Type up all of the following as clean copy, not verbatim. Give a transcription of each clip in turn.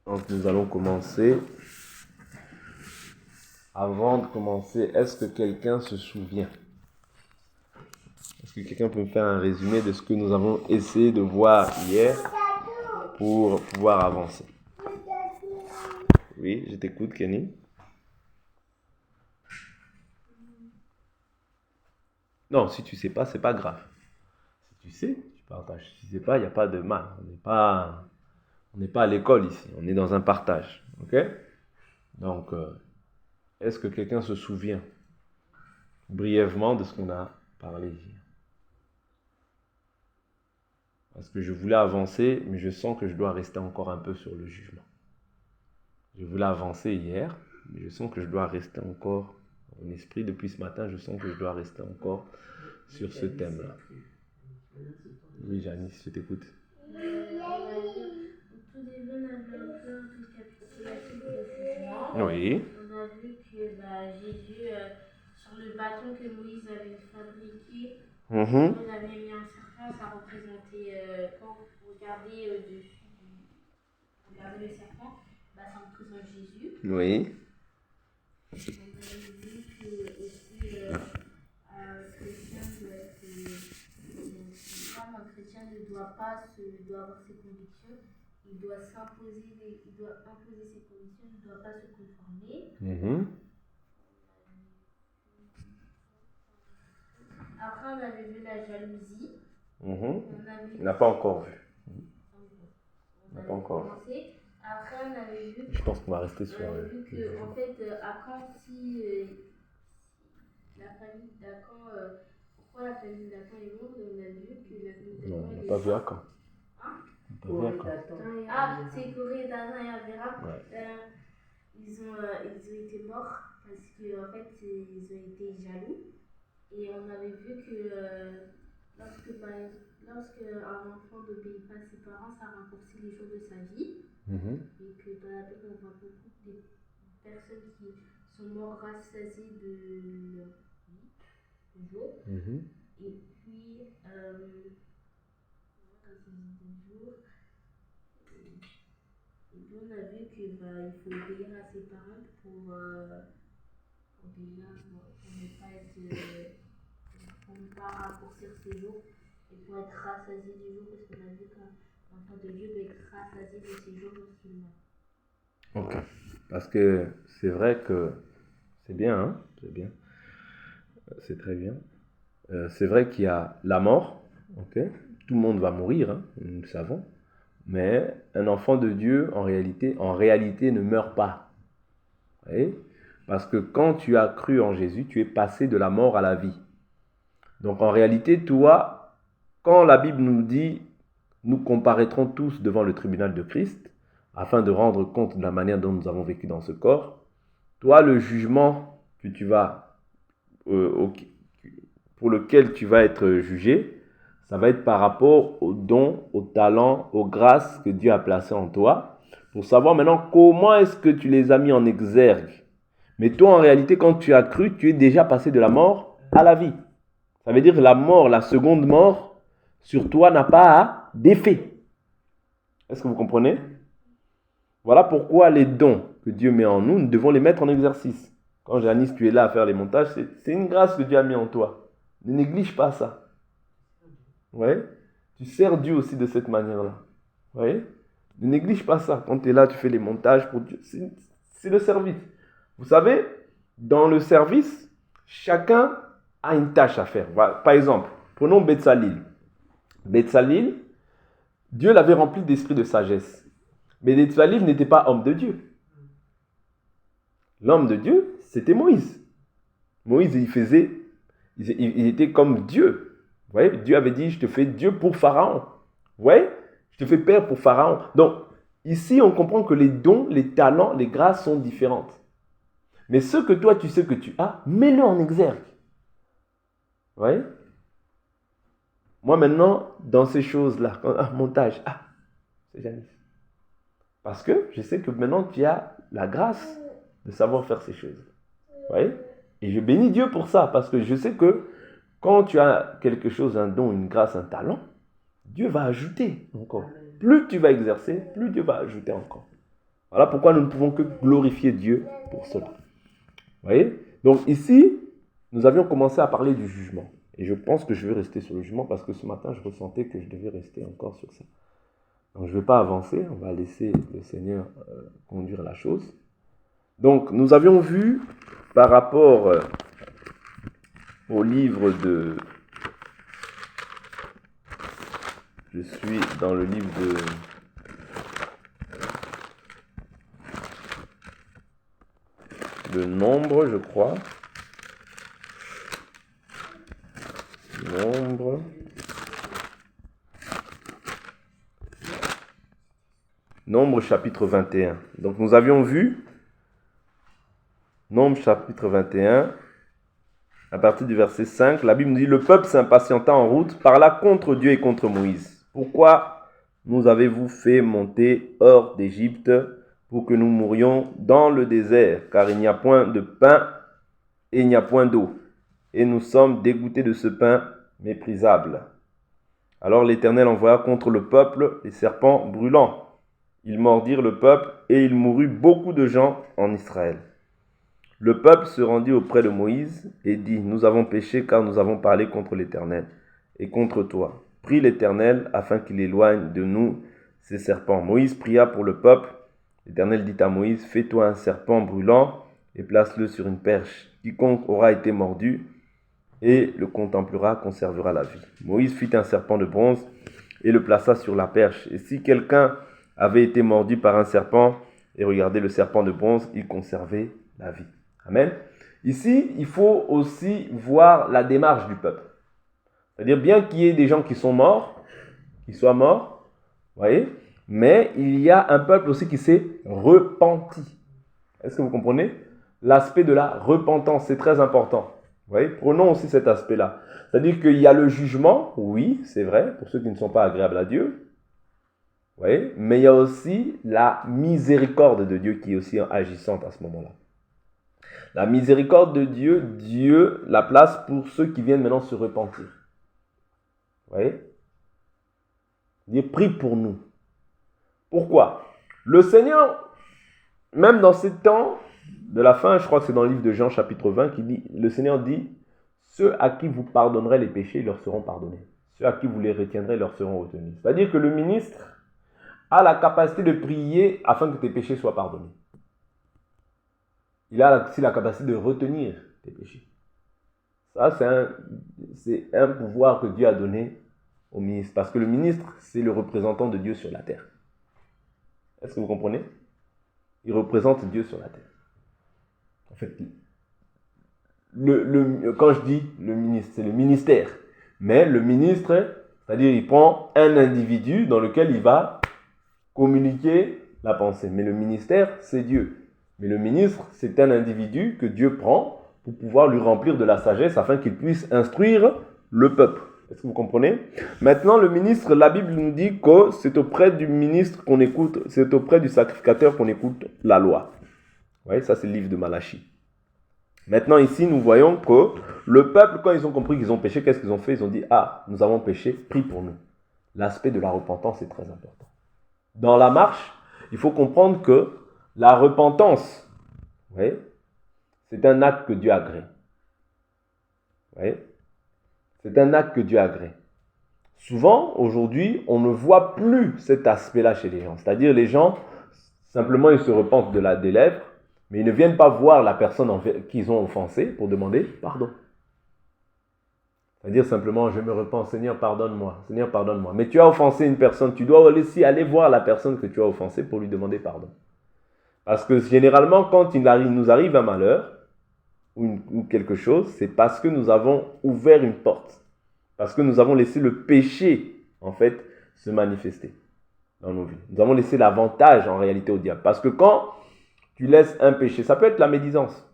Donc nous allons commencer. Avant de commencer, est-ce que quelqu'un se souvient? Est-ce que quelqu'un peut me faire un résumé de ce que nous avons essayé de voir hier pour pouvoir avancer? Oui, je t'écoute, Kenny. Non, si tu sais pas, c'est pas grave. Si tu sais, tu partages. Si tu sais pas, il n'y a pas de mal. On n'est pas à l'école ici. On est dans un partage. Ok? Donc, est-ce que quelqu'un se souvient brièvement de ce qu'on a parlé hier? Parce que je voulais avancer, mais je sens que je dois rester encore un peu sur le jugement. Je voulais avancer hier, mais je sens que je dois rester encore en esprit. Depuis ce matin, je sens que je dois rester encore sur ce thème-là. Oui, Janice, je t'écoute. Au tout début, on avait un peu un récapitulatif de jugement. Oui. On a vu que Jésus, sur le bâton que Moïse avait fabriqué, on avait mis un serpent, ça représentait, quand vous regardez au-dessus, regardez le serpent, ça représente Jésus. Oui. On avait vu que aussi un chrétien ne doit pas doit avoir ses convictions, il doit imposer ses convictions, il ne doit pas se conformer. Après, on avait vu la jalousie. On n'a pas encore vu. On n'a pas encore commencé. Après, on avait vu. Je pense qu'on va rester sur. On avait vu que, en fait, après, si la famille d'Acan, pourquoi la famille d'Acan est morte, on a vu que la famille d'Acan. Non, on n'a pas vu Acan. C'est Corée, Datan et Avera. Ils ont été morts parce qu'en fait, ils ont été jaloux. Et on avait vu que lorsque un enfant n'obéit pas à ses parents, ça raccourcit les jours de sa vie. Et que dans la Bible, on voit beaucoup de personnes qui sont mortes rassasiées de leur vie, de jour. Et puis, on a vu qu'il faut obéir à ses parents pour ne pas raccourcir ses jours et pour être rassasié du jour, parce qu'on a vu qu'un enfant de Dieu doit être rassasié de ses jours lorsqu'il meurt. Ok. Parce que c'est vrai que c'est bien, hein? C'est bien. C'est très bien. C'est vrai qu'il y a la mort, ok? Tout le monde va mourir, hein? Nous le savons. Mais un enfant de Dieu, en réalité ne meurt pas. Vous voyez? Parce que quand tu as cru en Jésus, tu es passé de la mort à la vie. Donc en réalité, toi, quand la Bible nous dit « Nous comparaîtrons tous devant le tribunal de Christ, afin de rendre compte de la manière dont nous avons vécu dans ce corps », toi, le jugement que tu vas, pour lequel tu vas être jugé, ça va être par rapport aux dons, aux talents, aux grâces que Dieu a placées en toi, pour savoir maintenant comment est-ce que tu les as mis en exergue. Mais toi, en réalité, quand tu as cru, tu es déjà passé de la mort à la vie. Ça veut dire que la mort, la seconde mort, sur toi n'a pas d'effet. Est-ce que vous comprenez? Voilà pourquoi les dons que Dieu met en nous, nous devons les mettre en exercice. Quand Janice, tu es là à faire les montages, c'est une grâce que Dieu a mis en toi. Ne néglige pas ça. Ouais? Tu sers Dieu aussi de cette manière-là. Ouais? Ne néglige pas ça. Quand tu es là, tu fais les montages pour Dieu. C'est le service. Vous savez, dans le service, chacun a une tâche à faire. Voilà. Par exemple, prenons Betsalil. Betsalil, Dieu l'avait rempli d'esprit de sagesse. Mais Betsalil n'était pas homme de Dieu. L'homme de Dieu, c'était Moïse. Moïse, il était comme Dieu. Vous voyez, Dieu avait dit, je te fais Dieu pour Pharaon. Vous voyez, je te fais père pour Pharaon. Donc, ici, on comprend que les dons, les talents, les grâces sont différentes. Mais ce que toi, tu sais que tu as, mets-le en exergue. Vous voyez? Moi, maintenant, dans ces choses-là, montage, c'est Janice. Parce que je sais que maintenant, tu as la grâce de savoir faire ces choses. Vous voyez? Et je bénis Dieu pour ça, parce que je sais que quand tu as quelque chose, un don, une grâce, un talent, Dieu va ajouter encore. Plus tu vas exercer, plus Dieu va ajouter encore. Voilà pourquoi nous ne pouvons que glorifier Dieu pour cela. Vous voyez? Donc ici, nous avions commencé à parler du jugement. Et je pense que je vais rester sur le jugement parce que ce matin, je ressentais que je devais rester encore sur ça. Donc je ne vais pas avancer, on va laisser le Seigneur conduire la chose. Donc nous avions vu par rapport au livre de... Je suis dans le livre de Nombre, je crois. Nombre chapitre 21. Donc nous avions vu Nombre chapitre 21, à partir du verset 5, la Bible nous dit « Le peuple s'impatienta en route, parla contre Dieu et contre Moïse. Pourquoi nous avez-vous fait monter hors d'Égypte pour que nous mourions dans le désert, car il n'y a point de pain et il n'y a point d'eau. Et nous sommes dégoûtés de ce pain méprisable. » Alors l'Éternel envoya contre le peuple les serpents brûlants. Ils mordirent le peuple et il mourut beaucoup de gens en Israël. Le peuple se rendit auprès de Moïse et dit « Nous avons péché car nous avons parlé contre l'Éternel et contre toi. Prie l'Éternel afin qu'il éloigne de nous ces serpents. » Moïse pria pour le peuple. L'Éternel dit à Moïse « Fais-toi un serpent brûlant et place-le sur une perche. Quiconque aura été mordu et le contemplera conservera la vie. » Moïse fit un serpent de bronze et le plaça sur la perche. Et si quelqu'un avait été mordu par un serpent et regardait le serpent de bronze, il conservait la vie. Amen. Ici, il faut aussi voir la démarche du peuple. C'est-à-dire, bien qu'il y ait des gens qui sont morts, qui soient morts, vous voyez, mais il y a un peuple aussi qui s'est repenti. Est-ce que vous comprenez? L'aspect de la repentance, c'est très important. Vous voyez, prenons aussi cet aspect-là. C'est-à-dire qu'il y a le jugement, oui, c'est vrai, pour ceux qui ne sont pas agréables à Dieu. Vous voyez, mais il y a aussi la miséricorde de Dieu qui est aussi agissante à ce moment-là. La miséricorde de Dieu, Dieu la place pour ceux qui viennent maintenant se repentir. Vous voyez? Dieu prie pour nous. Pourquoi? Le Seigneur, même dans ces temps de la fin, je crois que c'est dans le livre de Jean chapitre 20, qui dit, le Seigneur dit, ceux à qui vous pardonnerez les péchés, leur seront pardonnés. Ceux à qui vous les retiendrez, leur seront retenus. C'est-à-dire que le ministre a la capacité de prier afin que tes péchés soient pardonnés. Il a aussi la capacité de retenir tes péchés. Ça, c'est un pouvoir que Dieu a donné au ministre. Parce que le ministre, c'est le représentant de Dieu sur la terre. Est-ce que vous comprenez? Il représente Dieu sur la terre. En fait, quand je dis le ministre, c'est le ministère. Mais le ministre, c'est-à-dire il prend un individu dans lequel il va communiquer la pensée. Mais le ministère, c'est Dieu. Mais le ministre, c'est un individu que Dieu prend pour pouvoir lui remplir de la sagesse afin qu'il puisse instruire le peuple. Est-ce que vous comprenez? Maintenant, le ministre, la Bible nous dit que c'est auprès du ministre qu'on écoute, c'est auprès du sacrificateur qu'on écoute la loi. Vous voyez, ça c'est le livre de Malachie. Maintenant, ici, nous voyons que le peuple, quand ils ont compris qu'ils ont péché, qu'est-ce qu'ils ont fait? Ils ont dit, ah, nous avons péché, prie pour nous. L'aspect de la repentance est très important. Dans la marche, il faut comprendre que la repentance, vous voyez, c'est un acte que Dieu agrée. Vous voyez? C'est un acte que Dieu agrée. Souvent, aujourd'hui, on ne voit plus cet aspect-là chez les gens. C'est-à-dire, les gens, simplement, ils se repentent des lèvres, mais ils ne viennent pas voir la personne qu'ils ont offensée pour demander pardon. C'est-à-dire simplement, je me repens, Seigneur, pardonne-moi. Seigneur, pardonne-moi. Mais tu as offensé une personne, tu dois aussi aller voir la personne que tu as offensée pour lui demander pardon. Parce que généralement, quand nous arrive un malheur ou quelque chose, c'est parce que nous avons ouvert une porte. Parce que nous avons laissé le péché, en fait, se manifester dans nos vies. Nous avons laissé l'avantage, en réalité, au diable. Parce que quand tu laisses un péché, ça peut être la médisance,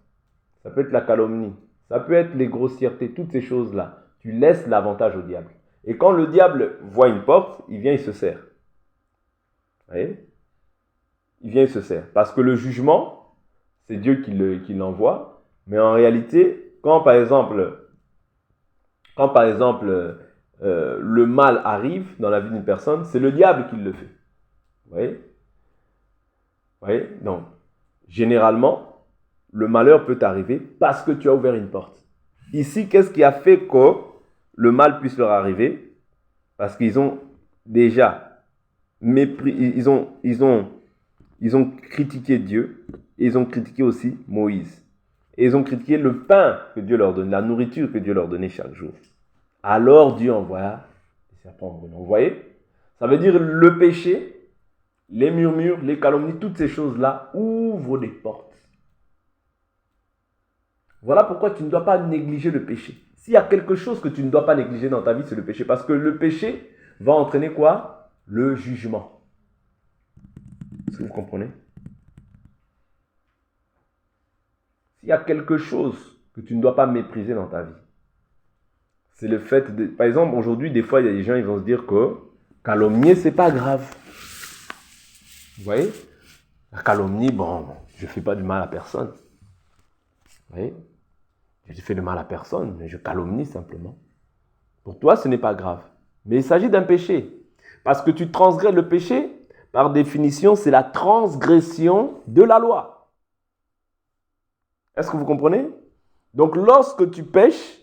ça peut être la calomnie, ça peut être les grossièretés, toutes ces choses-là. Tu laisses l'avantage au diable. Et quand le diable voit une porte, il vient, il se sert. Vous voyez? Il vient, il se sert. Parce que le jugement, c'est Dieu qui l'envoie. Mais en réalité, quand par exemple, le mal arrive dans la vie d'une personne, c'est le diable qui le fait. Vous voyez? Vous voyez? Donc, généralement, le malheur peut t'arriver parce que tu as ouvert une porte. Ici, qu'est-ce qui a fait que le mal puisse leur arriver? Parce qu'ils ont déjà mépris, ils ont critiqué Dieu et ils ont critiqué aussi Moïse. Et ils ont critiqué le pain que Dieu leur donnait, la nourriture que Dieu leur donnait chaque jour. Alors Dieu envoya les serpents brûlants. Vous voyez? Ça veut dire le péché, les murmures, les calomnies, toutes ces choses-là ouvrent des portes. Voilà pourquoi tu ne dois pas négliger le péché. S'il y a quelque chose que tu ne dois pas négliger dans ta vie, c'est le péché. Parce que le péché va entraîner quoi? Le jugement. Est-ce que vous comprenez? S'il y a quelque chose que tu ne dois pas mépriser dans ta vie, c'est le fait de... Par exemple, aujourd'hui, des fois, il y a des gens qui vont se dire que calomnier, c'est pas grave. Vous voyez? La calomnie, bon, je ne fais pas du mal à personne. Vous voyez? Je ne fais de mal à personne, mais je calomnie simplement. Pour toi, ce n'est pas grave. Mais il s'agit d'un péché. Parce que tu transgresses le péché, par définition, c'est la transgression de la loi. Est-ce que vous comprenez? Donc, lorsque tu pêches,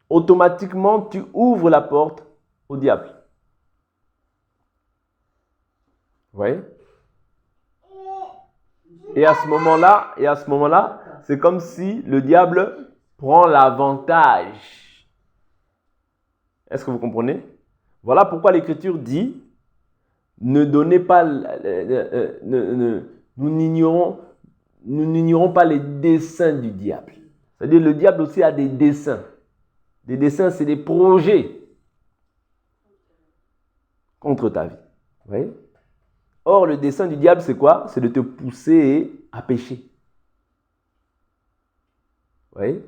automatiquement, tu ouvres la porte au diable. Vous voyez? Et à ce moment-là, c'est comme si le diable prend l'avantage. Est-ce que vous comprenez? Voilà pourquoi l'Écriture dit, ne donnez pas, nous n'ignorons pas les desseins du diable. C'est-à-dire le diable aussi a des desseins. Des desseins, c'est des projets contre ta vie. Vous voyez? Or, le dessein du diable, c'est quoi? C'est de te pousser à pécher. Vous voyez?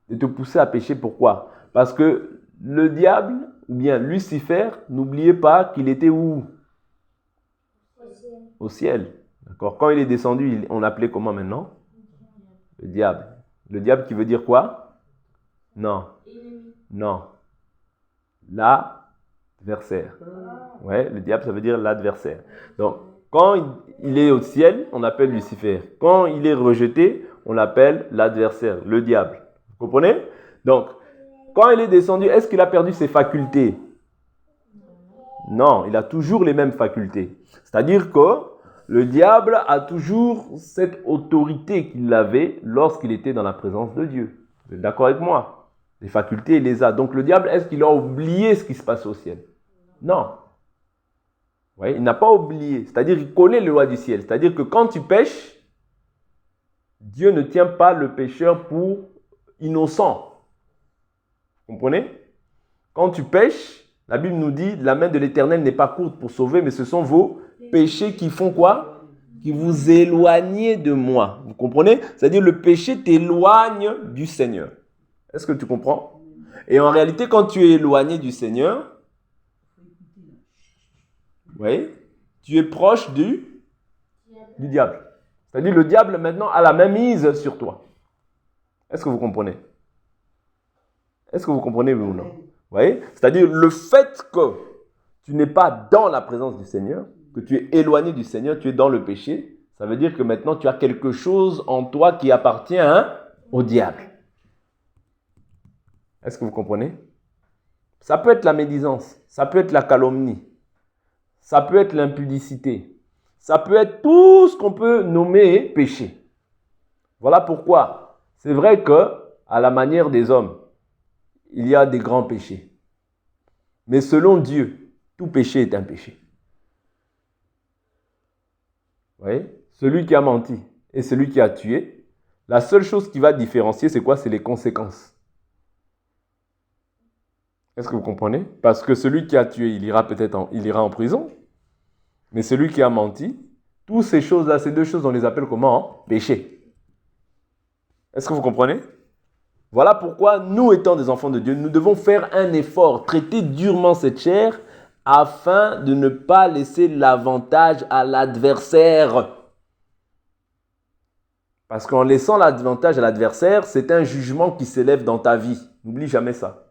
De te pousser à pécher, pourquoi? Parce que le diable, ou bien Lucifer, n'oubliez pas qu'il était où? Au ciel. D'accord? Quand il est descendu, on l'appelait comment maintenant? Le diable. Le diable qui veut dire quoi? Non. Non. L'adversaire. Ouais, le diable, ça veut dire l'adversaire. Donc, quand il est au ciel, on l'appelle Lucifer. Quand il est rejeté, on l'appelle l'adversaire, le diable. Vous comprenez? Donc, quand il est descendu, est-ce qu'il a perdu ses facultés? Non, il a toujours les mêmes facultés. C'est-à-dire que le diable a toujours cette autorité qu'il avait lorsqu'il était dans la présence de Dieu. Vous êtes d'accord avec moi? Les facultés, il les a. Donc le diable, est-ce qu'il a oublié ce qui se passe au ciel? Non. Vous voyez, il n'a pas oublié. C'est-à-dire qu'il connaît les lois du ciel. C'est-à-dire que quand tu pêches, Dieu ne tient pas le pécheur pour innocent. Vous comprenez? Quand tu pêches, la Bible nous dit, la main de l'Éternel n'est pas courte pour sauver, mais ce sont vos péchés qui font quoi? Qui vous éloignez de moi. Vous comprenez? C'est-à-dire le péché t'éloigne du Seigneur. Est-ce que tu comprends? Et en réalité, quand tu es éloigné du Seigneur, oui, tu es proche du diable. C'est-à-dire le diable maintenant a la même mise sur toi. Est-ce que vous comprenez? Est-ce que vous comprenez, oui ou non? Vous voyez? C'est-à-dire le fait que tu n'es pas dans la présence du Seigneur, que tu es éloigné du Seigneur, tu es dans le péché, ça veut dire que maintenant tu as quelque chose en toi qui appartient au diable. Est-ce que vous comprenez? Ça peut être la médisance, ça peut être la calomnie, ça peut être l'impudicité, ça peut être tout ce qu'on peut nommer péché. Voilà pourquoi c'est vrai que, à la manière des hommes, il y a des grands péchés. Mais selon Dieu, tout péché est un péché. Vous voyez? Celui qui a menti et celui qui a tué, la seule chose qui va différencier, c'est quoi? C'est les conséquences. Est-ce que vous comprenez? Parce que celui qui a tué, il ira en prison. Mais celui qui a menti, toutes ces choses-là, ces deux choses, on les appelle comment? Péché. Est-ce que vous comprenez? Voilà pourquoi nous, étant des enfants de Dieu, nous devons faire un effort, traiter durement cette chair, afin de ne pas laisser l'avantage à l'adversaire. Parce qu'en laissant l'avantage à l'adversaire, c'est un jugement qui s'élève dans ta vie. N'oublie jamais ça.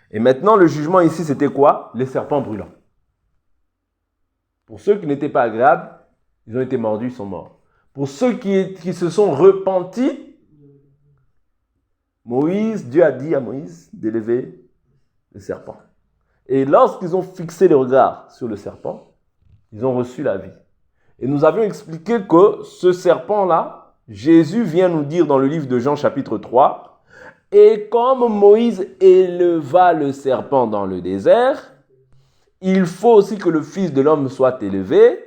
Et maintenant, le jugement ici, c'était quoi? Les serpents brûlants. Pour ceux qui n'étaient pas agréables, ils ont été mordus, ils sont morts. Pour ceux qui se sont repentis, Dieu a dit à Moïse d'élever le serpent. Et lorsqu'ils ont fixé les regards sur le serpent, ils ont reçu la vie. Et nous avions expliqué que ce serpent-là, Jésus vient nous dire dans le livre de Jean chapitre 3, « Et comme Moïse éleva le serpent dans le désert, il faut aussi que le Fils de l'homme soit élevé,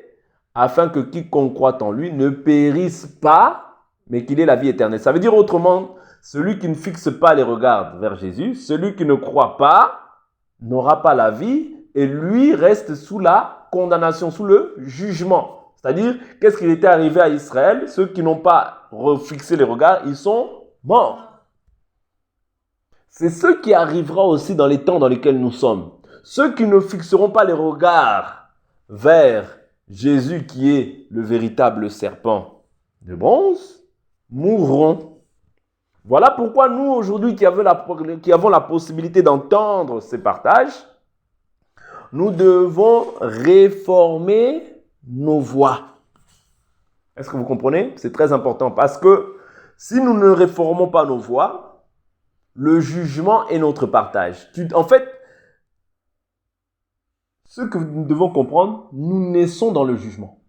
afin que quiconque croit en lui ne périsse pas, mais qu'il ait la vie éternelle. » Ça veut dire autrement, celui qui ne fixe pas les regards vers Jésus, celui qui ne croit pas, n'aura pas la vie et lui reste sous la condamnation, sous le jugement. C'est-à-dire, qu'est-ce qui était arrivé à Israël? Ceux qui n'ont pas refixé les regards, ils sont morts. C'est ce qui arrivera aussi dans les temps dans lesquels nous sommes. Ceux qui ne fixeront pas les regards vers Jésus qui est le véritable serpent de bronze, mourront. Voilà pourquoi nous, aujourd'hui, qui avons la possibilité d'entendre ces partages, nous devons réformer nos voix. Est-ce que vous comprenez? C'est très important parce que si nous ne réformons pas nos voix, le jugement est notre partage. En fait, ce que nous devons comprendre, nous naissons dans le jugement.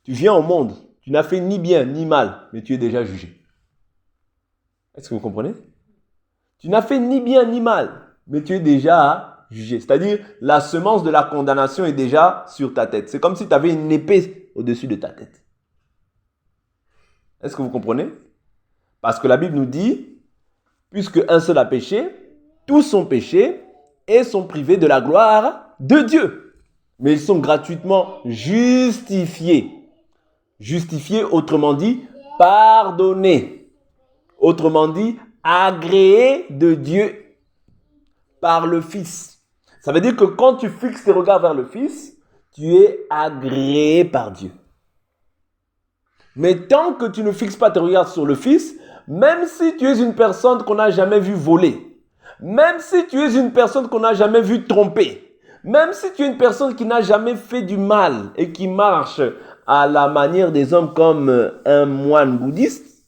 Tu viens au monde, tu n'as fait ni bien ni mal, mais tu es déjà jugé. Est-ce que vous comprenez? Tu n'as fait ni bien ni mal, mais tu es déjà jugé. C'est-à-dire, la semence de la condamnation est déjà sur ta tête. C'est comme si tu avais une épée au-dessus de ta tête. Est-ce que vous comprenez? Parce que la Bible nous dit, puisque un seul a péché, tous ont péché et sont privés de la gloire de Dieu. Mais ils sont gratuitement justifiés. Justifiés, autrement dit, pardonnés. Autrement dit, agréé de Dieu par le Fils. Ça veut dire que quand tu fixes tes regards vers le Fils, tu es agréé par Dieu. Mais tant que tu ne fixes pas tes regards sur le Fils, même si tu es une personne qu'on n'a jamais vue voler, même si tu es une personne qu'on n'a jamais vue tromper, même si tu es une personne qui n'a jamais fait du mal et qui marche à la manière des hommes comme un moine bouddhiste,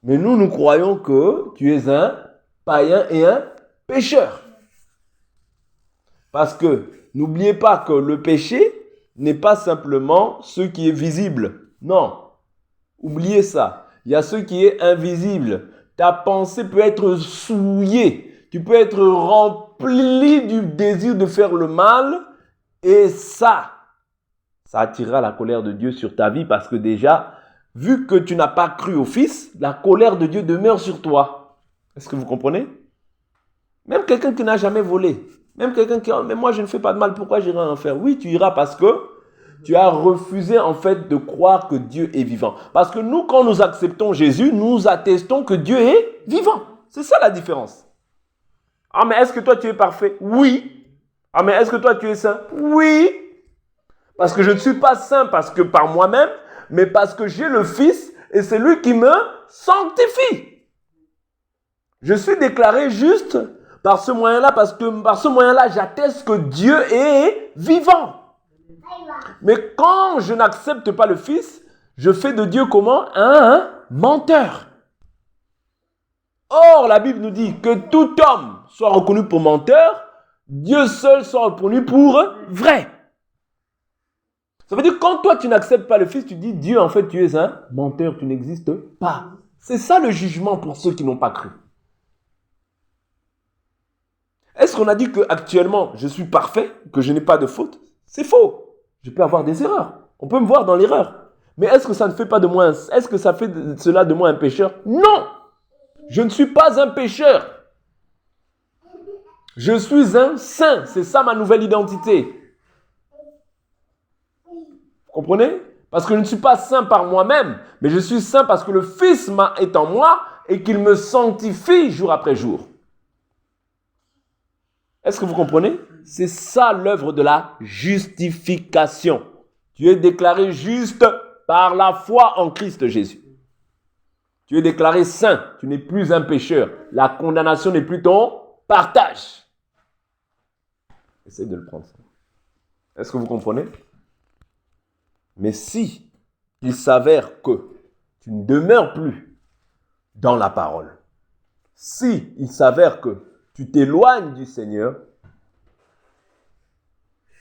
mais nous croyons que tu es un païen et un pécheur. Parce que n'oubliez pas que le péché n'est pas simplement ce qui est visible. Non, oubliez ça. Il y a ce qui est invisible. Ta pensée peut être souillée. Tu peux être rempli du désir de faire le mal. Et ça attirera la colère de Dieu sur ta vie parce que déjà, vu que tu n'as pas cru au Fils, la colère de Dieu demeure sur toi. Est-ce que vous comprenez? Même quelqu'un qui n'a jamais volé, même quelqu'un qui dit « mais moi je ne fais pas de mal, pourquoi j'irai en enfer ?» Oui, tu iras parce que tu as refusé en fait de croire que Dieu est vivant. Parce que nous, quand nous acceptons Jésus, nous attestons que Dieu est vivant. C'est ça la différence. Ah mais est-ce que toi tu es parfait? Oui. Ah mais est-ce que toi tu es saint? Oui. Parce que je ne suis pas saint parce que par moi-même, mais parce que j'ai le Fils et c'est lui qui me sanctifie. Je suis déclaré juste par ce moyen-là parce que par ce moyen-là, j'atteste que Dieu est vivant. Mais quand je n'accepte pas le Fils, je fais de Dieu comment? Un menteur. Or, la Bible nous dit que tout homme soit reconnu pour menteur, Dieu seul soit reconnu pour vrai. Ça veut dire que quand toi tu n'acceptes pas le Fils, tu dis Dieu en fait tu es un menteur, tu n'existes pas. C'est ça le jugement pour ceux qui n'ont pas cru. Est-ce qu'on a dit qu'actuellement je suis parfait, que je n'ai pas de faute? C'est faux. Je peux avoir des erreurs. On peut me voir dans l'erreur. Mais est-ce que ça ne fait pas de moi, est-ce que ça fait cela de moi un pécheur? Non. Je ne suis pas un pécheur. Je suis un saint. C'est ça ma nouvelle identité. Vous comprenez? Parce que je ne suis pas saint par moi-même, mais je suis saint parce que le Fils est en moi et qu'il me sanctifie jour après jour. Est-ce que vous comprenez? C'est ça l'œuvre de la justification. Tu es déclaré juste par la foi en Christ Jésus. Tu es déclaré saint. Tu n'es plus un pécheur. La condamnation n'est plus ton partage. Essaye de le prendre. Est-ce que vous comprenez? Mais si il s'avère que tu ne demeures plus dans la parole, si il s'avère que tu t'éloignes du Seigneur,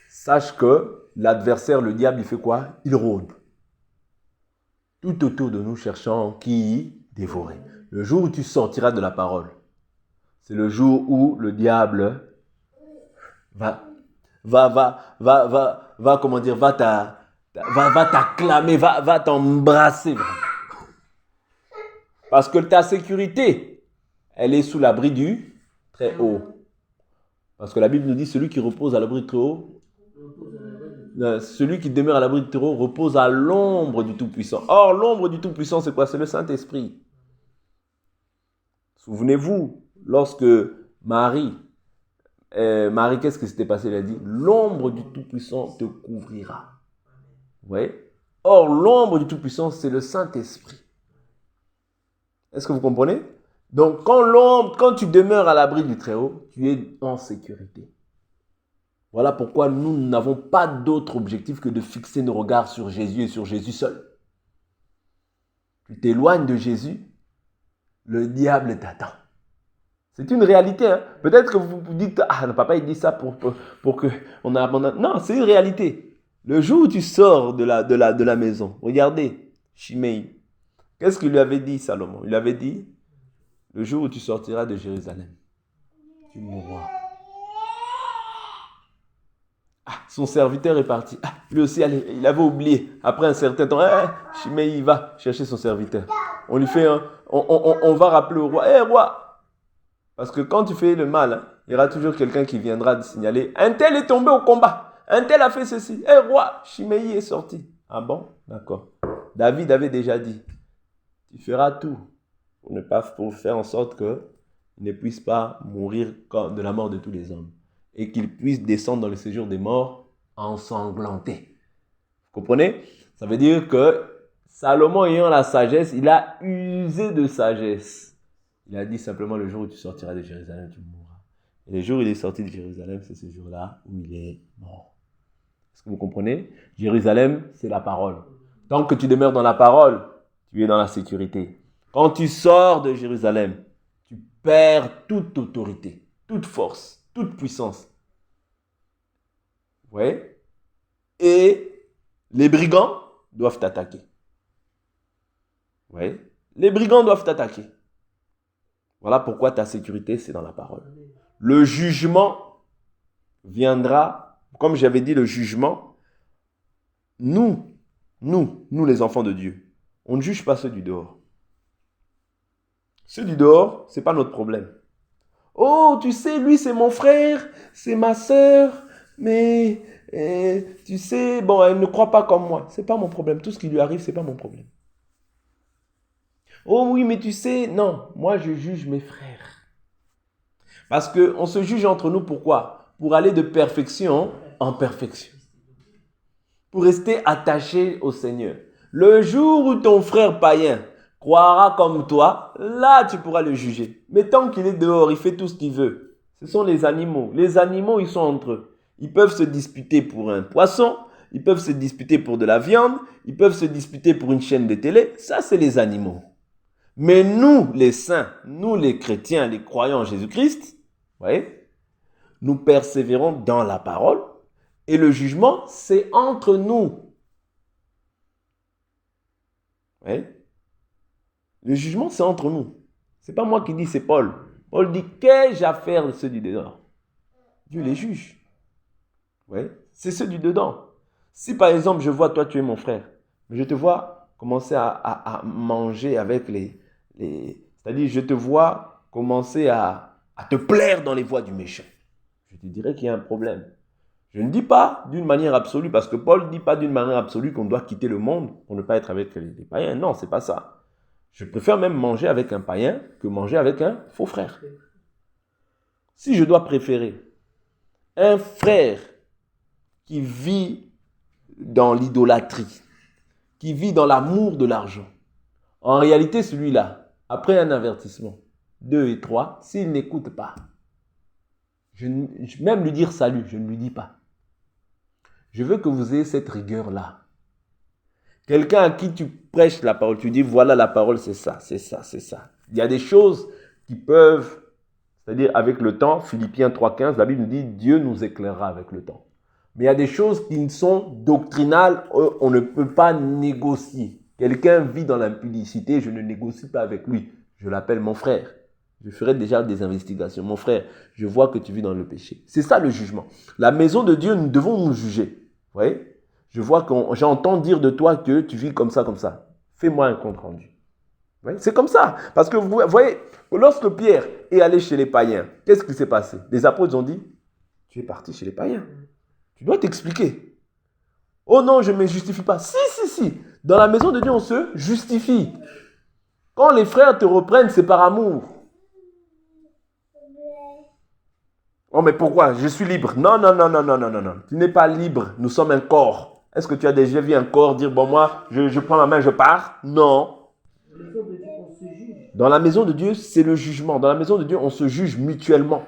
sache que l'adversaire, le diable, il fait quoi? Il rôde tout autour de nous cherchant qui dévorer. Le jour où tu sortiras de la parole, c'est le jour où le diable va comment dire, va t'acclamer, va t'embrasser. Parce que ta sécurité, elle est sous l'abri du très haut. Parce que la Bible nous dit, celui qui repose à l'abri du très haut, celui qui demeure à l'abri du très haut repose à l'ombre du Tout-Puissant. Or, l'ombre du Tout-Puissant, c'est quoi? C'est le Saint-Esprit. Souvenez-vous, lorsque Marie, qu'est-ce qui s'était passé? Elle a dit, l'ombre du Tout-Puissant te couvrira. Vous voyez? Or, l'ombre du Tout-Puissant, c'est le Saint-Esprit. Est-ce que vous comprenez? Donc, quand tu demeures à l'abri du Très-Haut, tu es en sécurité. Voilà pourquoi nous n'avons pas d'autre objectif que de fixer nos regards sur Jésus et sur Jésus seul. Tu t'éloignes de Jésus, le diable t'attend. C'est une réalité. Hein? Peut-être que vous vous dites, ah, le papa il dit ça pour que on abandonne. Non, c'est une réalité. Le jour où tu sors de la maison, regardez, Shimei, qu'est-ce qu'il lui avait dit, Salomon? Il lui avait dit, le jour où tu sortiras de Jérusalem, tu mourras. Ah, son serviteur est parti. Ah, lui aussi, il avait oublié. Après un certain temps, Shimei, il va chercher son serviteur. On lui fait on va rappeler au roi. Roi! Parce que quand tu fais le mal, il y aura toujours quelqu'un qui viendra te signaler. Un tel est tombé au combat. Un tel a fait ceci. Roi! Shimei est sorti. Ah bon? D'accord. David avait déjà dit, tu feras tout pour faire en sorte qu'il ne puisse pas mourir de la mort de tous les hommes. Et qu'il puisse descendre dans le séjour des morts ensanglanté. Vous comprenez? Ça veut dire que Salomon ayant la sagesse, il a usé de sagesse. Il a dit simplement, le jour où tu sortiras de Jérusalem, tu mourras. Et le jour où il est sorti de Jérusalem, c'est ce jour-là où il est mort. Est-ce que vous comprenez? Jérusalem, c'est la parole. Tant que tu demeures dans la parole, tu es dans la sécurité. Quand tu sors de Jérusalem, tu perds toute autorité, toute force, toute puissance. Vous voyez? Et les brigands doivent t'attaquer. Vous voyez? Les brigands doivent t'attaquer. Voilà pourquoi ta sécurité, c'est dans la parole. Le jugement viendra, comme j'avais dit, le jugement, nous les enfants de Dieu, on ne juge pas ceux du dehors. Ceux du dehors, ce n'est pas notre problème. Oh, tu sais, lui, c'est mon frère, c'est ma sœur, mais tu sais, bon, elle ne croit pas comme moi. Ce n'est pas mon problème. Tout ce qui lui arrive, ce n'est pas mon problème. Oh oui, mais tu sais, non, moi, je juge mes frères. Parce qu'on se juge entre nous, pourquoi? Pour aller de perfection en perfection. Pour rester attaché au Seigneur. Le jour où ton frère païen croira comme toi, là tu pourras le juger. Mais tant qu'il est dehors, il fait tout ce qu'il veut. Ce sont les animaux. Les animaux, ils sont entre eux. Ils peuvent se disputer pour un poisson, ils peuvent se disputer pour de la viande, ils peuvent se disputer pour une chaîne de télé. Ça, c'est les animaux. Mais nous, les saints, nous les chrétiens, les croyants en Jésus-Christ, vous voyez, nous persévérons dans la parole et le jugement, c'est entre nous. Vous voyez? Le jugement, c'est entre nous. Ce n'est pas moi qui dis, c'est Paul. Paul dit, qu'ai-je à faire de ceux du dedans? Dieu les juge. Vous voyez? C'est ceux du dedans. Si par exemple, je vois, toi, tu es mon frère, mais je te vois commencer à manger avec c'est-à-dire, je te vois commencer à te plaire dans les voies du méchant. Je te dirais qu'il y a un problème. Je ne dis pas d'une manière absolue, parce que Paul ne dit pas d'une manière absolue qu'on doit quitter le monde pour ne pas être avec les païens. Non, ce n'est pas ça. Je préfère même manger avec un païen que manger avec un faux frère. Si je dois préférer un frère qui vit dans l'idolâtrie, qui vit dans l'amour de l'argent, en réalité, celui-là, après un avertissement, 2 et 3, s'il n'écoute pas, même lui dire salut, je ne lui dis pas. Je veux que vous ayez cette rigueur-là. Quelqu'un à qui tu prêches la parole, tu dis, voilà la parole, c'est ça, c'est ça, c'est ça. Il y a des choses qui peuvent, c'est-à-dire avec le temps, Philippiens 3,15, la Bible nous dit, Dieu nous éclairera avec le temps. Mais il y a des choses qui sont doctrinales, on ne peut pas négocier. Quelqu'un vit dans l'impudicité, je ne négocie pas avec lui. Je l'appelle mon frère. Je ferai déjà des investigations. Mon frère, je vois que tu vis dans le péché. C'est ça le jugement. La maison de Dieu, nous devons nous juger. Vous voyez? Je vois que j'entends dire de toi que tu vis comme ça, comme ça. Fais-moi un compte rendu. Vous voyez? C'est comme ça. Parce que vous voyez, lorsque Pierre est allé chez les païens, qu'est-ce qui s'est passé? Les apôtres ont dit, tu es parti chez les païens. Tu dois t'expliquer. Oh non, je ne me justifie pas. Si. Dans la maison de Dieu, on se justifie. Quand les frères te reprennent, c'est par amour. Oh, mais pourquoi? Je suis libre. Non. Tu n'es pas libre. Nous sommes un corps. Est-ce que tu as déjà vu un corps dire, bon, moi, je prends ma main, je pars? Non. Dans la maison de Dieu, c'est le jugement. Dans la maison de Dieu, on se juge mutuellement.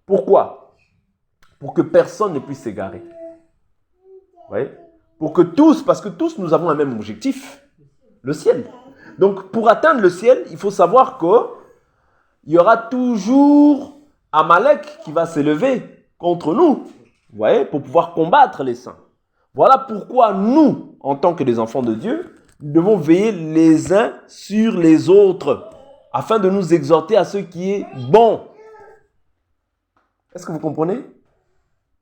Pourquoi? Pour que personne ne puisse s'égarer. Vous voyez? Pour que tous, parce que tous, nous avons un même objectif. Le ciel. Donc, pour atteindre le ciel, il faut savoir qu'il y aura toujours Amalek qui va s'élever contre nous, vous voyez, pour pouvoir combattre les saints. Voilà pourquoi nous, en tant que des enfants de Dieu, nous devons veiller les uns sur les autres, afin de nous exhorter à ce qui est bon. Est-ce que vous comprenez?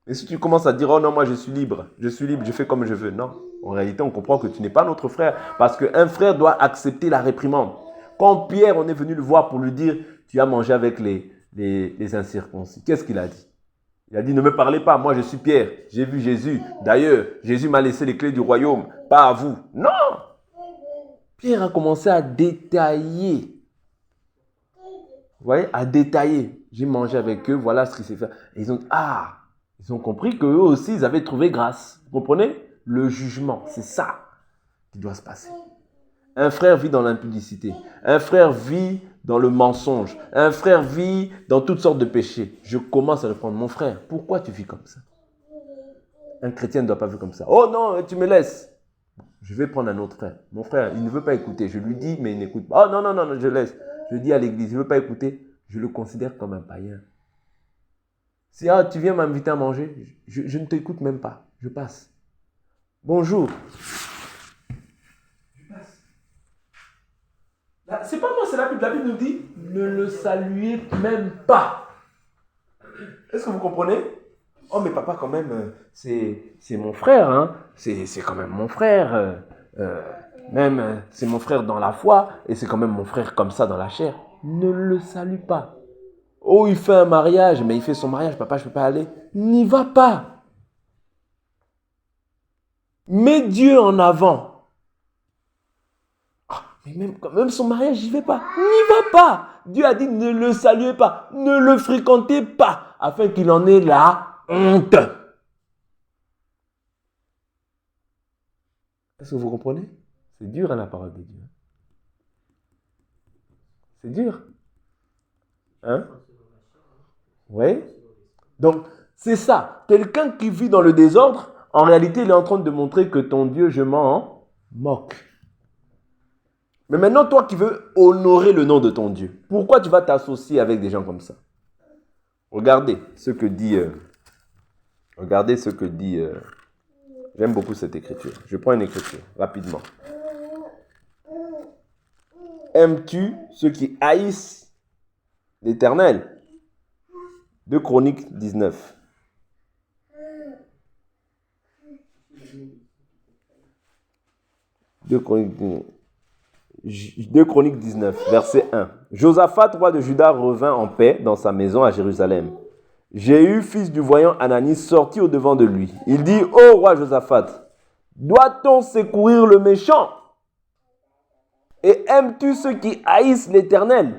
Et si tu commences à dire, oh non, moi je suis libre, je fais comme je veux. Non, en réalité, on comprend que tu n'es pas notre frère, parce qu'un frère doit accepter la réprimande. Quand Pierre, on est venu le voir pour lui dire, tu as mangé avec les incirconcis. Qu'est-ce qu'il a dit? Il a dit, ne me parlez pas, moi je suis Pierre, j'ai vu Jésus. D'ailleurs, Jésus m'a laissé les clés du royaume, pas à vous. Non! Pierre a commencé à détailler. Vous voyez, à détailler. J'ai mangé avec eux, voilà ce qui s'est fait. Et ils ont compris qu'eux aussi, ils avaient trouvé grâce. Vous comprenez? Le jugement, c'est ça qui doit se passer. Un frère vit dans l'impudicité. Un frère vit dans le mensonge. Un frère vit dans toutes sortes de péchés. Je commence à répondre, mon frère, pourquoi tu vis comme ça? Un chrétien ne doit pas vivre comme ça. Oh non, tu me laisses. Je vais prendre un autre frère. Mon frère, il ne veut pas écouter. Je lui dis, mais il n'écoute pas. Oh non, je laisse. Je dis à l'église, il ne veut pas écouter. Je le considère comme un païen. Si tu viens m'inviter à manger, je ne t'écoute même pas. Je passe. Bonjour. C'est pas moi, c'est la Bible. La Bible nous dit, ne le saluez même pas. Est-ce que vous comprenez? Oh, mais papa, quand même, c'est mon frère, hein. C'est quand même mon frère. Même, c'est mon frère dans la foi, et c'est quand même mon frère comme ça dans la chair. Ne le salue pas. Oh, il fait un mariage, mais il fait son mariage, papa, je ne peux pas aller. N'y va pas. Mets Dieu en avant. Mais même son mariage, j'y vais pas. N'y va pas. Dieu a dit ne le saluez pas, ne le fréquentez pas, afin qu'il en ait la honte. Est-ce que vous comprenez? C'est dur, hein, la parole de Dieu. C'est dur. Hein? Oui. Donc, c'est ça. Quelqu'un qui vit dans le désordre, en réalité, il est en train de montrer que ton Dieu, je m'en moque. Mais maintenant, toi qui veux honorer le nom de ton Dieu, pourquoi tu vas t'associer avec des gens comme ça? Regardez ce que dit... j'aime beaucoup cette écriture. Je prends une écriture, rapidement. Aimes-tu ceux qui haïssent l'Éternel? 2 Chroniques 19. 2 Chroniques 19, verset 1. Josaphat, roi de Juda, revint en paix dans sa maison à Jérusalem. Jéhu, fils du voyant Anani, sortit au-devant de lui. Il dit, ô roi Josaphat, doit-on secourir le méchant? Et aimes-tu ceux qui haïssent l'Éternel?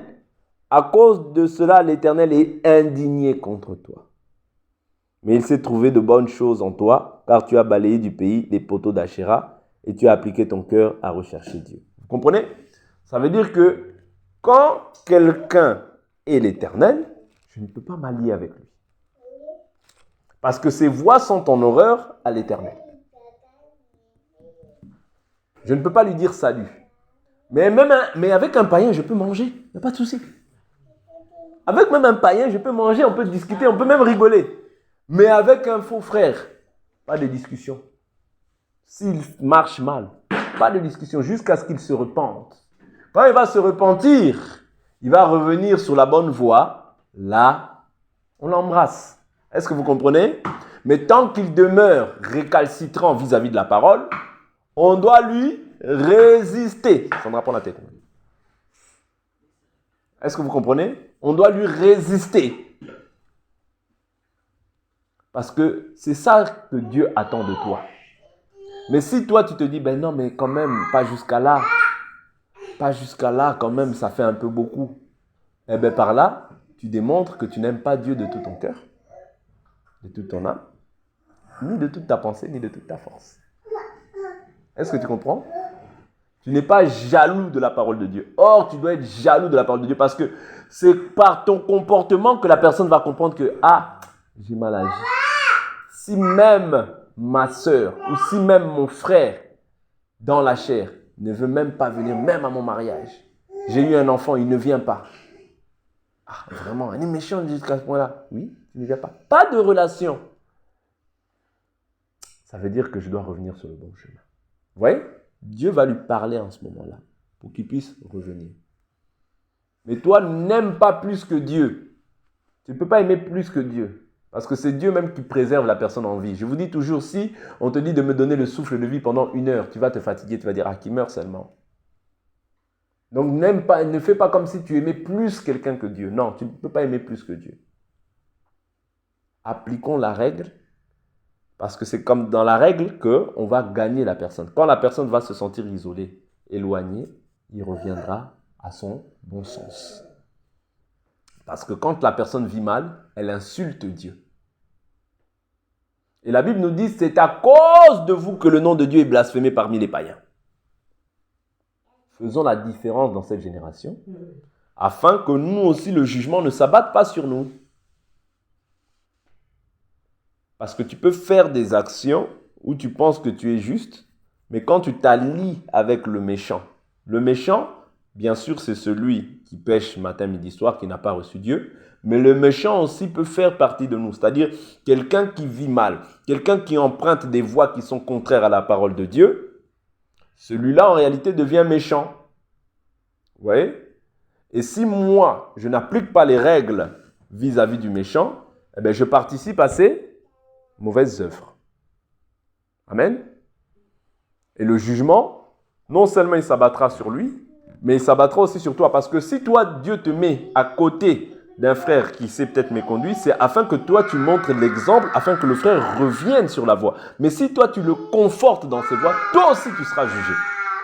À cause de cela, l'Éternel est indigné contre toi. Mais il s'est trouvé de bonnes choses en toi, car tu as balayé du pays les poteaux d'Achéra et tu as appliqué ton cœur à rechercher Dieu. Vous comprenez? Ça veut dire que quand quelqu'un est l'Éternel, je ne peux pas m'allier avec lui. Parce que ses voies sont en horreur à l'Éternel. Je ne peux pas lui dire salut. Mais avec un païen, je peux manger. Il n'y a pas de souci. Avec même un païen, je peux manger, on peut discuter, on peut même rigoler. Mais avec un faux frère, pas de discussion. S'il marche mal, pas de discussion jusqu'à ce qu'il se repente. Quand il va se repentir, il va revenir sur la bonne voie. Là, on l'embrasse. Est-ce que vous comprenez? Mais tant qu'il demeure récalcitrant vis-à-vis de la parole, on doit lui résister. Sandra, prends la tête. Est-ce que vous comprenez? On doit lui résister. Parce que c'est ça que Dieu attend de toi. Mais si toi, tu te dis, ben non, mais quand même, pas jusqu'à là. Pas jusqu'à là, quand même, ça fait un peu beaucoup. Eh bien, par là, tu démontres que tu n'aimes pas Dieu de tout ton cœur, de toute ton âme, ni de toute ta pensée, ni de toute ta force. Est-ce que tu comprends? Tu n'es pas jaloux de la parole de Dieu. Or, tu dois être jaloux de la parole de Dieu parce que c'est par ton comportement que la personne va comprendre que, ah, j'ai mal agi. Si même ma soeur ou si même mon frère dans la chair ne veut même pas venir, même à mon mariage, j'ai eu un enfant, il ne vient pas. Ah, vraiment, il est méchant jusqu'à ce point-là. Oui, il ne vient pas. Pas de relation. Ça veut dire que je dois revenir sur le bon chemin. Vous voyez? Dieu va lui parler en ce moment-là pour qu'il puisse revenir. Mais toi, n'aime pas plus que Dieu. Tu ne peux pas aimer plus que Dieu. Parce que c'est Dieu même qui préserve la personne en vie. Je vous dis toujours, si on te dit de me donner le souffle de vie pendant 1 heure, tu vas te fatiguer, tu vas dire, ah, qui meurt seulement. Donc n'aime pas, ne fais pas comme si tu aimais plus quelqu'un que Dieu. Non, tu ne peux pas aimer plus que Dieu. Appliquons la règle, parce que c'est comme dans la règle qu'on va gagner la personne. Quand la personne va se sentir isolée, éloignée, il reviendra à son bon sens. Parce que quand la personne vit mal, elle insulte Dieu. Et la Bible nous dit, c'est à cause de vous que le nom de Dieu est blasphémé parmi les païens. Faisons la différence dans cette génération, afin que nous aussi, le jugement ne s'abatte pas sur nous. Parce que tu peux faire des actions où tu penses que tu es juste, mais quand tu t'allies avec le méchant, bien sûr, c'est celui qui pêche matin, midi, soir, qui n'a pas reçu Dieu, mais le méchant aussi peut faire partie de nous, c'est-à-dire quelqu'un qui vit mal, quelqu'un qui emprunte des voies qui sont contraires à la parole de Dieu, celui-là en réalité devient méchant. Vous voyez? Et si moi, je n'applique pas les règles vis-à-vis du méchant, eh bien, je participe à ces mauvaises œuvres. Amen. Et le jugement, non seulement il s'abattra sur lui, mais il s'abattra aussi sur toi. Parce que si toi, Dieu te met à côté d'un frère qui s'est peut-être méconduit, c'est afin que toi, tu montres l'exemple, afin que le frère revienne sur la voie. Mais si toi, tu le confortes dans ses voies, toi aussi, tu seras jugé.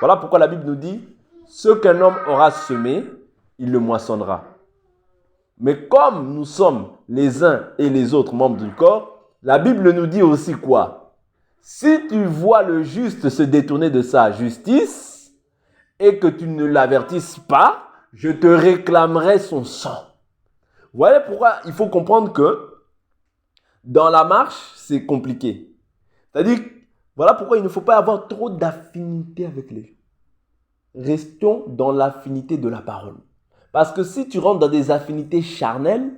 Voilà pourquoi la Bible nous dit, ce qu'un homme aura semé, il le moissonnera. Mais comme nous sommes les uns et les autres membres du corps, la Bible nous dit aussi quoi? Si tu vois le juste se détourner de sa justice et que tu ne l'avertisses pas, je te réclamerai son sang. Vous voyez pourquoi il faut comprendre que dans la marche, c'est compliqué. C'est-à-dire, voilà pourquoi il ne faut pas avoir trop d'affinité avec les gens. Restons dans l'affinité de la parole. Parce que si tu rentres dans des affinités charnelles,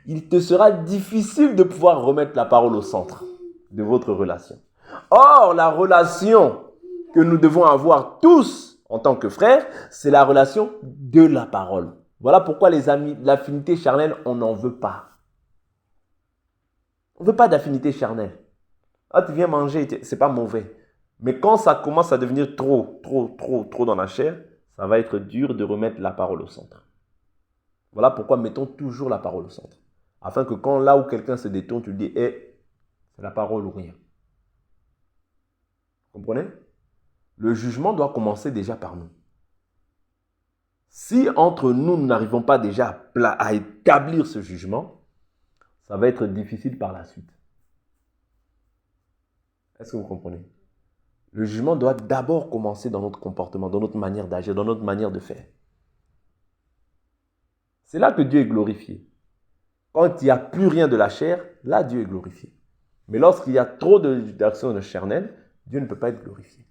il te sera difficile de pouvoir remettre la parole au centre de votre relation. Or, la relation que nous devons avoir tous en tant que frères, c'est la relation de la parole. Voilà pourquoi les amis, l'affinité charnelle, on n'en veut pas. On ne veut pas d'affinité charnelle. Ah, tu viens manger, c'est pas mauvais. Mais quand ça commence à devenir trop dans la chair, ça va être dur de remettre la parole au centre. Voilà pourquoi mettons toujours la parole au centre. Afin que quand là où quelqu'un se détourne, tu lui dis, c'est la parole ou rien. Vous comprenez? Le jugement doit commencer déjà par nous. Si entre nous, nous n'arrivons pas déjà à établir ce jugement, ça va être difficile par la suite. Est-ce que vous comprenez? Le jugement doit d'abord commencer dans notre comportement, dans notre manière d'agir, dans notre manière de faire. C'est là que Dieu est glorifié. Quand il n'y a plus rien de la chair, là Dieu est glorifié. Mais lorsqu'il y a trop d'actions charnelles, Dieu ne peut pas être glorifié.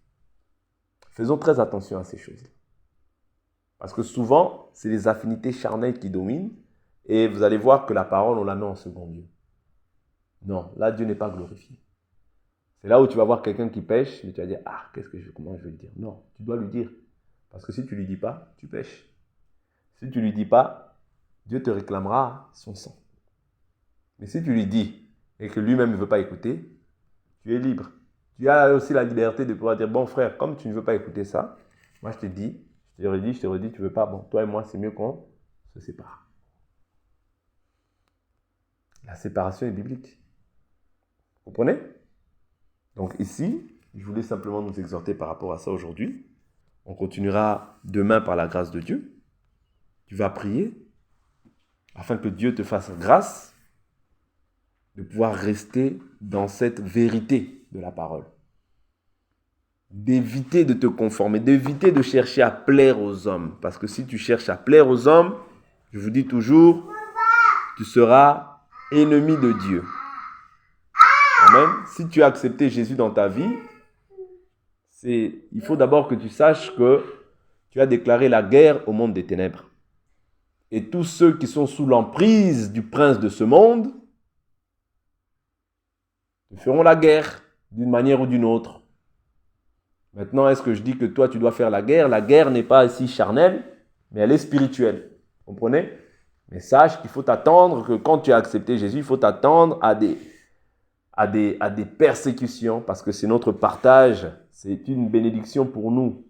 Faisons très attention à ces choses-là. Parce que souvent, c'est les affinités charnelles qui dominent et vous allez voir que la parole, on la met en second lieu. Non, là, Dieu n'est pas glorifié. C'est là où tu vas voir quelqu'un qui pêche et tu vas dire, comment je vais le dire? Non, tu dois lui dire. Parce que si tu ne lui dis pas, tu pêches. Si tu ne lui dis pas, Dieu te réclamera son sang. Mais si tu lui dis et que lui-même ne veut pas écouter, tu es libre. Tu as aussi la liberté de pouvoir dire, bon frère, comme tu ne veux pas écouter ça, moi je te dis, je te redis, tu ne veux pas, bon, toi et moi c'est mieux qu'on se sépare. La séparation est biblique. Vous comprenez? Donc ici, je voulais simplement nous exhorter par rapport à ça aujourd'hui. On continuera demain par la grâce de Dieu. Tu vas prier afin que Dieu te fasse grâce de pouvoir rester dans cette vérité de la parole. D'éviter de te conformer, d'éviter de chercher à plaire aux hommes. Parce que si tu cherches à plaire aux hommes, je vous dis toujours, tu seras ennemi de Dieu. Amen. Si tu as accepté Jésus dans ta vie, il faut d'abord que tu saches que tu as déclaré la guerre au monde des ténèbres. Et tous ceux qui sont sous l'emprise du prince de ce monde te feront la guerre d'une manière ou d'une autre. Maintenant, est-ce que je dis que toi, tu dois faire la guerre? La guerre n'est pas ici charnelle, mais elle est spirituelle. Vous comprenez? Mais sache qu'il faut t'attendre, que quand tu as accepté Jésus, il faut t'attendre à des persécutions, parce que c'est notre partage, c'est une bénédiction pour nous.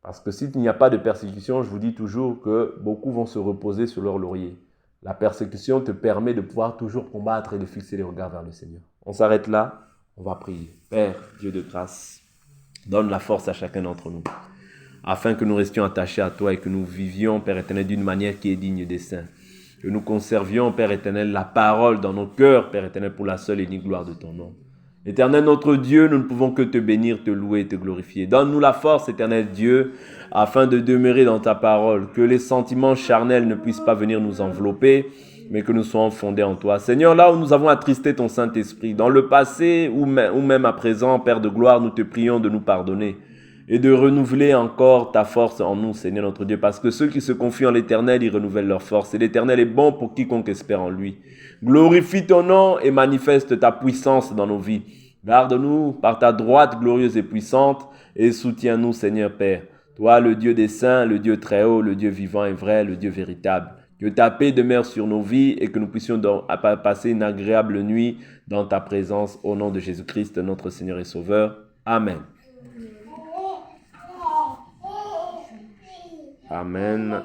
Parce que s'il n'y a pas de persécution, je vous dis toujours que beaucoup vont se reposer sur leur laurier. La persécution te permet de pouvoir toujours combattre et de fixer les regards vers le Seigneur. On s'arrête là, on va prier. Père, Dieu de grâce, donne la force à chacun d'entre nous, afin que nous restions attachés à toi et que nous vivions, Père éternel, d'une manière qui est digne des saints. Que nous conservions, Père éternel, la parole dans nos cœurs, Père éternel, pour la seule et unique gloire de ton nom. Éternel, notre Dieu, nous ne pouvons que te bénir, te louer, te glorifier. Donne-nous la force, éternel Dieu, afin de demeurer dans ta parole. Que les sentiments charnels ne puissent pas venir nous envelopper, mais que nous soyons fondés en toi. Seigneur, là où nous avons attristé ton Saint-Esprit, dans le passé ou même à présent, Père de gloire, nous te prions de nous pardonner et de renouveler encore ta force en nous, Seigneur notre Dieu, parce que ceux qui se confient en l'Éternel, ils renouvellent leur force. Et l'Éternel est bon pour quiconque espère en lui. Glorifie ton nom et manifeste ta puissance dans nos vies. Garde-nous par ta droite glorieuse et puissante et soutiens-nous, Seigneur Père. Toi, le Dieu des saints, le Dieu très haut, le Dieu vivant et vrai, le Dieu véritable. Que ta paix demeure sur nos vies et que nous puissions passer une agréable nuit dans ta présence au nom de Jésus-Christ, notre Seigneur et Sauveur. Amen. Amen.